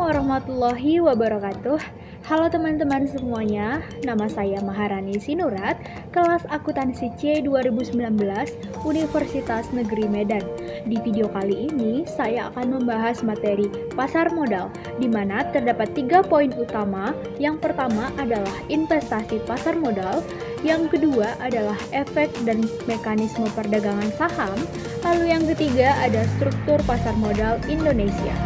warahmatullahi wabarakatuh. Halo teman-teman semuanya, nama saya Maharani Sinurat, kelas akuntansi C 2019, Universitas Negeri Medan. Di video kali ini, saya akan membahas materi pasar modal, di mana terdapat 3 poin utama. Yang pertama adalah investasi pasar modal, yang kedua adalah efek dan mekanisme perdagangan saham, lalu yang ketiga ada struktur pasar modal Indonesia.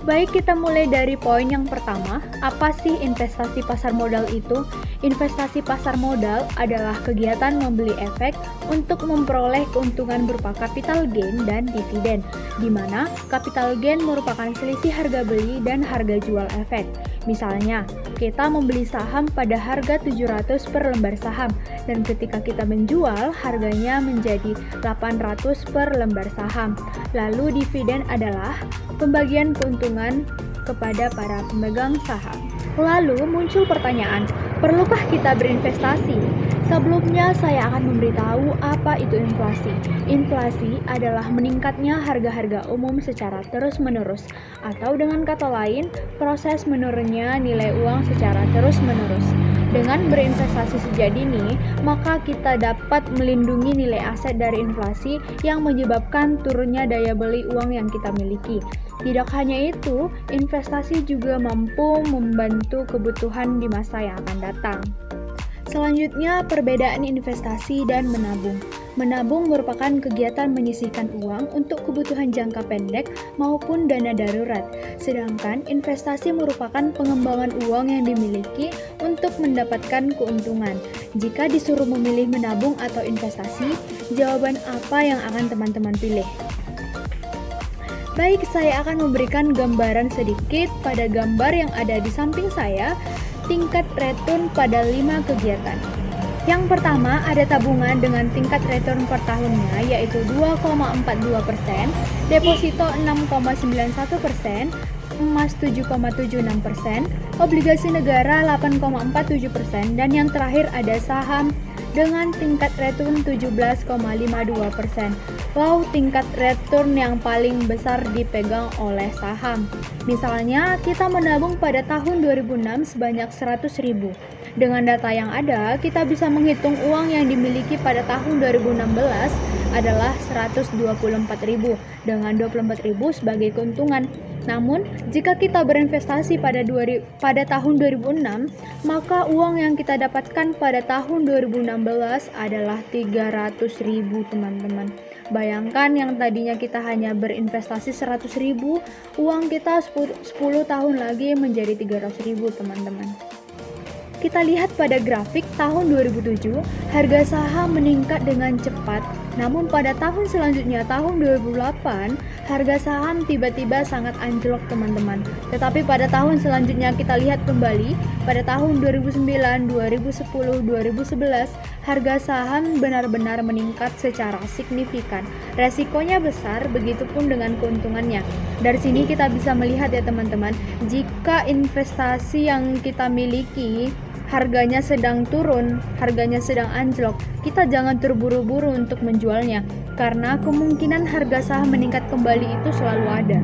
Baik, kita mulai dari poin yang pertama. Apa sih investasi pasar modal itu? Investasi pasar modal adalah kegiatan membeli efek untuk memperoleh keuntungan berupa capital gain dan dividen, di mana capital gain merupakan selisih harga beli dan harga jual efek. Misalnya, kita membeli saham pada harga 700 per lembar saham, dan ketika kita menjual, harganya menjadi 800 per lembar saham. Lalu dividen adalah pembagian keuntungan kepada para pemegang saham. Lalu muncul pertanyaan, perlukah kita berinvestasi? Sebelumnya saya akan memberitahu apa itu inflasi. Inflasi adalah meningkatnya harga-harga umum secara terus-menerus, atau dengan kata lain, proses menurunnya nilai uang secara terus-menerus. Dengan berinvestasi sejak dini, maka kita dapat melindungi nilai aset dari inflasi yang menyebabkan turunnya daya beli uang yang kita miliki. Tidak hanya itu, investasi juga mampu membantu kebutuhan di masa yang akan datang. Selanjutnya, perbedaan investasi dan menabung. Menabung merupakan kegiatan menyisihkan uang untuk kebutuhan jangka pendek maupun dana darurat. Sedangkan investasi merupakan pengembangan uang yang dimiliki untuk mendapatkan keuntungan. Jika disuruh memilih menabung atau investasi, jawaban apa yang akan teman-teman pilih? Baik, saya akan memberikan gambaran sedikit pada gambar yang ada di samping saya, tingkat return pada 5 kegiatan. Yang pertama ada tabungan dengan tingkat return per tahunnya yaitu 2,42%, deposito 6,91%, emas 7,76%, obligasi negara 8,47%, dan yang terakhir ada saham dengan tingkat return 17,52%. Wow, tingkat return yang paling besar dipegang oleh saham. Misalnya, kita menabung pada tahun 2006 sebanyak 100.000. Dengan data yang ada, kita bisa menghitung uang yang dimiliki pada tahun 2016 adalah 124.000 dengan 24.000 sebagai keuntungan. Namun, jika kita berinvestasi pada tahun 2006, maka uang yang kita dapatkan pada tahun 2016 adalah 300.000, teman-teman. Bayangkan yang tadinya kita hanya berinvestasi 100.000, uang kita 10 tahun lagi menjadi 300.000, teman-teman. Kita lihat pada grafik tahun 2007, harga saham meningkat dengan cepat. Namun pada tahun selanjutnya, tahun 2008, harga saham tiba-tiba sangat anjlok, teman-teman. Tetapi pada tahun selanjutnya kita lihat kembali, pada tahun 2009, 2010, 2011, harga saham benar-benar meningkat secara signifikan. Resikonya besar, begitupun dengan keuntungannya. Dari sini kita bisa melihat ya teman-teman, jika investasi yang kita miliki harganya sedang turun, harganya sedang anjlok, kita jangan terburu-buru untuk menjualnya, karena kemungkinan harga saham meningkat kembali itu selalu ada.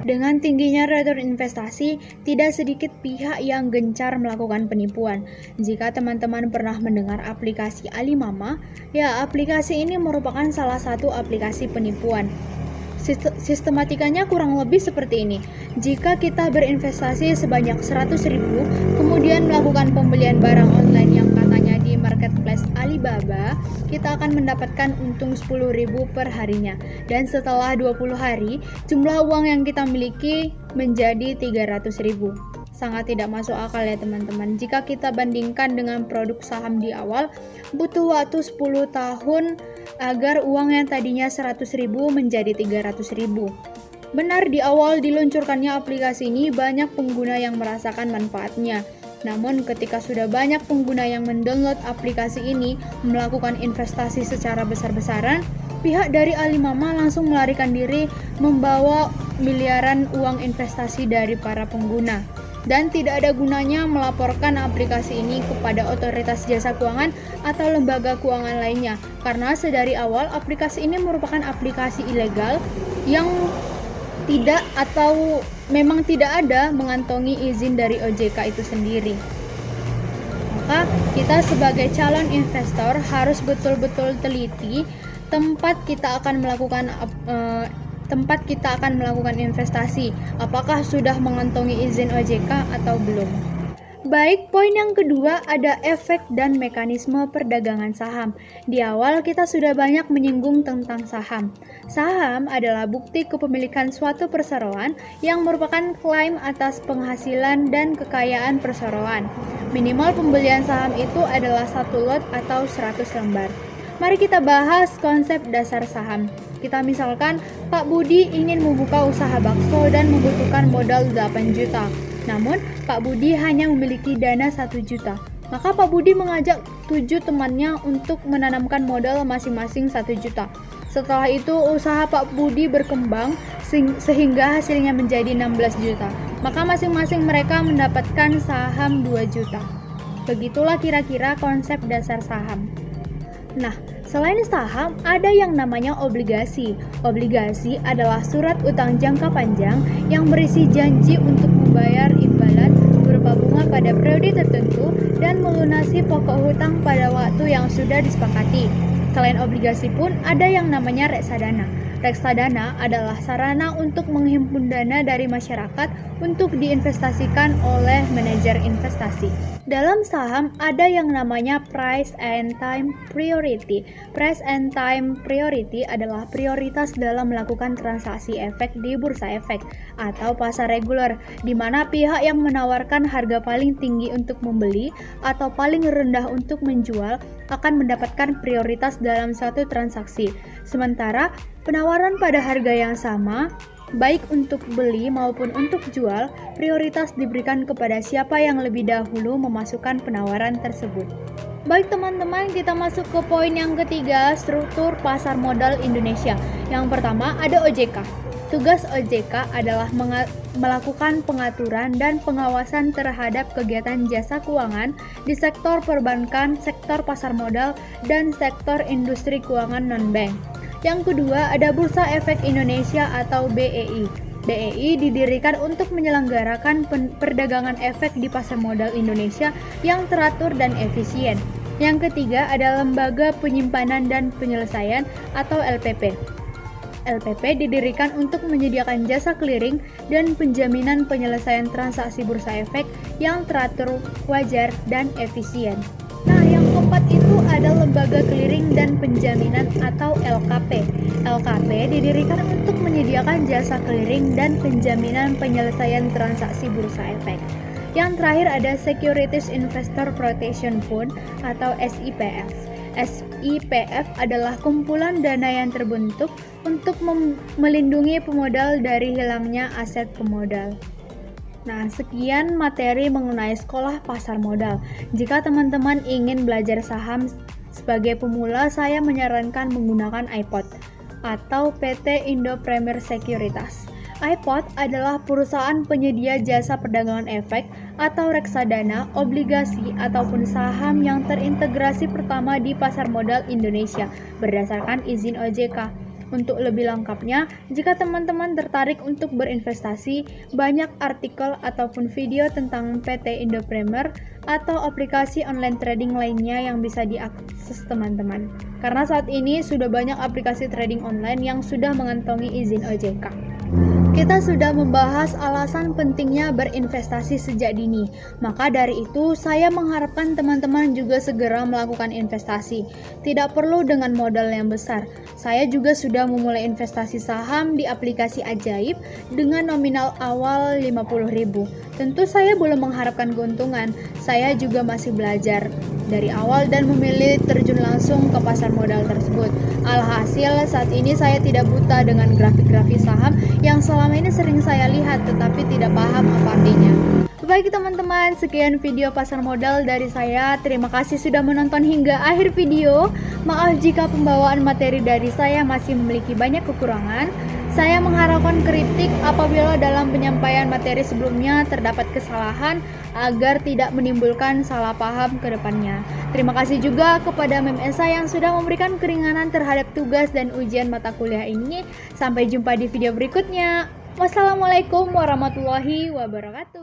Dengan tingginya return investasi, tidak sedikit pihak yang gencar melakukan penipuan. Jika teman-teman pernah mendengar aplikasi Alimama, ya aplikasi ini merupakan salah satu aplikasi penipuan. Sistematikanya kurang lebih seperti ini. Jika kita berinvestasi sebanyak 100.000, kemudian melakukan pembelian barang online yang katanya di marketplace Alibaba, kita akan mendapatkan untung 10.000 per harinya. Dan setelah 20 hari, jumlah uang yang kita miliki menjadi 300.000. Sangat tidak masuk akal ya teman-teman. Jika kita bandingkan dengan produk saham di awal, butuh waktu 10 tahun agar uang yang tadinya 100.000 menjadi 300.000. Benar, di awal diluncurkannya aplikasi ini banyak pengguna yang merasakan manfaatnya. Namun ketika sudah banyak pengguna yang mendownload aplikasi ini melakukan investasi secara besar-besaran, pihak dari Alimama langsung melarikan diri membawa miliaran uang investasi dari para pengguna. Dan tidak ada gunanya melaporkan aplikasi ini kepada otoritas jasa keuangan atau lembaga keuangan lainnya, karena sedari awal aplikasi ini merupakan aplikasi ilegal yang tidak atau memang tidak ada mengantongi izin dari OJK itu sendiri. Maka kita sebagai calon investor harus betul-betul teliti tempat kita akan melakukan investasi, apakah sudah mengantongi izin OJK atau belum. Baik, poin yang kedua ada efek dan mekanisme perdagangan saham. Di awal kita sudah banyak menyinggung tentang saham. Saham adalah bukti kepemilikan suatu perseroan yang merupakan klaim atas penghasilan dan kekayaan perseroan. Minimal pembelian saham itu adalah 1 lot atau 100 lembar. Mari kita bahas konsep dasar saham. Kita misalkan Pak Budi ingin membuka usaha bakso dan membutuhkan modal 8 juta. Namun, Pak Budi hanya memiliki dana 1 juta. Maka Pak Budi mengajak 7 temannya untuk menanamkan modal masing-masing 1 juta. Setelah itu, usaha Pak Budi berkembang sehingga hasilnya menjadi 16 juta. Maka masing-masing mereka mendapatkan saham 2 juta. Begitulah kira-kira konsep dasar saham. Nah, selain saham, ada yang namanya obligasi. Obligasi adalah surat utang jangka panjang yang berisi janji untuk membayar imbalan berupa bunga pada periode tertentu dan melunasi pokok hutang pada waktu yang sudah disepakati. Selain obligasi pun ada yang namanya reksadana. Reksadana adalah sarana untuk menghimpun dana dari masyarakat untuk diinvestasikan oleh manajer investasi. Dalam saham ada yang namanya price and time priority. Price and time priority adalah prioritas dalam melakukan transaksi efek di bursa efek atau pasar reguler, di mana pihak yang menawarkan harga paling tinggi untuk membeli atau paling rendah untuk menjual akan mendapatkan prioritas dalam suatu transaksi. Sementara penawaran pada harga yang sama, baik untuk beli maupun untuk jual, prioritas diberikan kepada siapa yang lebih dahulu memasukkan penawaran tersebut. Baik teman-teman, kita masuk ke poin yang ketiga, struktur pasar modal Indonesia. Yang pertama ada OJK. Tugas OJK adalah melakukan pengaturan dan pengawasan terhadap kegiatan jasa keuangan di sektor perbankan, sektor pasar modal, dan sektor industri keuangan non-bank. Yang kedua ada Bursa Efek Indonesia atau BEI. BEI didirikan untuk menyelenggarakan perdagangan efek di pasar modal Indonesia yang teratur dan efisien. Yang ketiga ada Lembaga Penyimpanan dan Penyelesaian atau LPP. LPP didirikan untuk menyediakan jasa clearing dan penjaminan penyelesaian transaksi bursa efek yang teratur, wajar, dan efisien. Nah, yang keempat itu ada Lembaga Clearing dan Penjaminan atau LKP. LKP didirikan untuk menyediakan jasa clearing dan penjaminan penyelesaian transaksi bursa efek. Yang terakhir ada Securities Investor Protection Fund atau SIPF. SIPF adalah kumpulan dana yang terbentuk untuk melindungi pemodal dari hilangnya aset pemodal. Nah, sekian materi mengenai sekolah pasar modal. Jika teman-teman ingin belajar saham sebagai pemula, saya menyarankan menggunakan iPod atau PT Indo Premier Sekuritas. iPod adalah perusahaan penyedia jasa perdagangan efek atau reksadana, obligasi, ataupun saham yang terintegrasi pertama di pasar modal Indonesia berdasarkan izin OJK. Untuk lebih lengkapnya, jika teman-teman tertarik untuk berinvestasi, banyak artikel ataupun video tentang PT Indo Premier atau aplikasi online trading lainnya yang bisa diakses teman-teman. Karena saat ini sudah banyak aplikasi trading online yang sudah mengantongi izin OJK. Kita sudah membahas alasan pentingnya berinvestasi sejak dini. Maka dari itu, saya mengharapkan teman-teman juga segera melakukan investasi. Tidak perlu dengan modal yang besar. Saya juga sudah memulai investasi saham di aplikasi Ajaib dengan nominal awal 50.000. Tentu saya belum mengharapkan keuntungan. Saya juga masih belajar dari awal dan memilih terjun langsung ke pasar modal tersebut. Alhasil, saat ini saya tidak buta dengan grafik-grafik saham yang selama ini sering saya lihat tetapi tidak paham apa artinya. Baik teman-teman, sekian video pasar modal dari saya. Terima kasih sudah menonton hingga akhir video. Maaf jika pembawaan materi dari saya masih memiliki banyak kekurangan. Saya mengharapkan kritik apabila dalam penyampaian materi sebelumnya terdapat kesalahan agar tidak menimbulkan salah paham ke depannya. Terima kasih juga kepada MEMESA yang sudah memberikan keringanan terhadap tugas dan ujian mata kuliah ini. Sampai jumpa di video berikutnya. Wassalamualaikum warahmatullahi wabarakatuh.